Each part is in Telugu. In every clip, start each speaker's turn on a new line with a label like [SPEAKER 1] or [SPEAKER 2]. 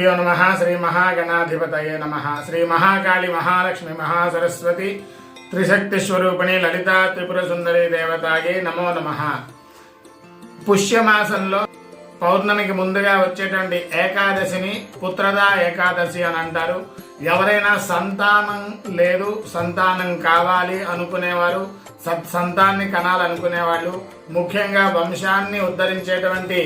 [SPEAKER 1] श्रीगुरुभ्यो नमः। श्री महागणाधिपतये नमः। श्री महाकाली महालक्ष्मी महासरस्वती त्रिशक्ति स्वरूपिणी ललिता त्रिपुर सुंदरी देवताये नमो नमः। పుష్యమాసంలో పౌర్ణమికి ముందుగా వచ్చేటువంటి ఏకాదశిని పుత్రదా ఏకాదశి అని అంటారు. ఎవరైనా సంతానం లేదు, సంతానం కావాలి అనుకునేవారు, సత్సంతాన్ని కనాలనుకునేవాళ్ళు, ముఖ్యంగా వంశాన్ని ఉద్ధరించేటువంటి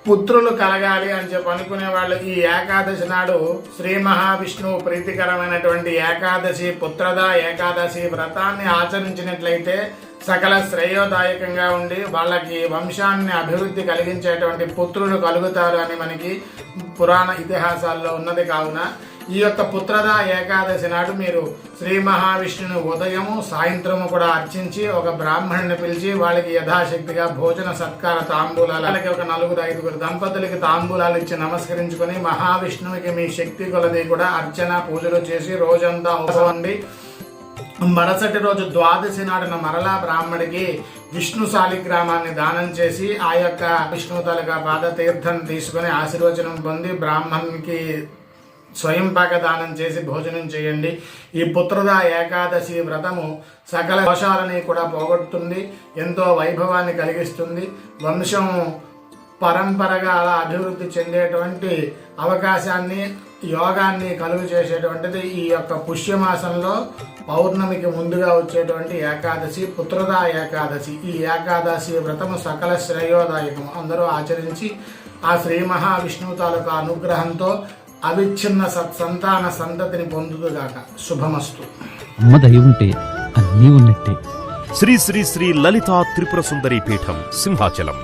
[SPEAKER 1] పుత్రులు కలగాలి అని చెప్పి అనుకునే వాళ్ళు ఈ ఏకాదశి నాడు శ్రీ మహావిష్ణువు ప్రీతికరమైనటువంటి ఏకాదశి పుత్రదా ఏకాదశి వ్రతాన్ని ఆచరించినట్లయితే సకల శ్రేయోదాయకంగా ఉండి వాళ్ళకి వంశాన్ని అభివృద్ధి కలిగించేటువంటి పుత్రులు కలుగుతారు అని మనకి పురాణ ఇతిహాసాల్లో ఉన్నది. కావున ఈ యొక్క పుత్రదా ఏకాదశి నాడు మీరు శ్రీ మహావిష్ణుని ఉదయము సాయంత్రము కూడా అర్చించి ఒక బ్రాహ్మణుని పిలిచి వాళ్ళకి యథాశక్తిగా భోజన సత్కార తాంబూలాలు, వాళ్ళకి ఒక 4-5 దంపతులకి తాంబూలాలు ఇచ్చి నమస్కరించుకొని మహావిష్ణువుకి మీ శక్తి కొలది కూడా అర్చన పూజలు చేసి రోజంతా ఉపవండి మరుసటి రోజు ద్వాదశి నాడున మరలా బ్రాహ్మడికి విష్ణు శాలిగ్రామాన్ని దానం చేసి ఆ యొక్క విష్ణు తాలూకా పాదతీర్థం తీసుకుని ఆశీర్వచనం పొంది బ్రాహ్మణునికి స్వయంపాక దానం చేసి భోజనం చేయండి. ఈ పుత్రదా ఏకాదశి వ్రతము సకల దోషాలని కూడా పోగొడుతుంది, ఎంతో వైభవాన్ని కలిగిస్తుంది. వంశం పరంపరగా అలా అభివృద్ధి చెందేటువంటి అవకాశాన్ని, యోగాన్ని కలుగు చేసేటువంటిది ఈ యొక్క పుష్యమాసంలో పౌర్ణమికి ముందుగా వచ్చేటువంటి ఏకాదశి పుత్రదా ఏకాదశి. ఈ ఏకాదశి వ్రతము సకల శ్రేయోదాయకము. అందరూ ఆచరించి ఆ శ్రీ మహావిష్ణువు తాలూకా అనుగ్రహంతో అవిచ్ఛిన్న సత్సంతాన సంతతిని పొందుదుగాక. శుభమస్తు.
[SPEAKER 2] అమ్మ దయ ఉంటే అన్నీ ఉన్నట్టే.
[SPEAKER 3] శ్రీ శ్రీ శ్రీ లలితా త్రిపుర సుందరి పీఠం సింహాచలం.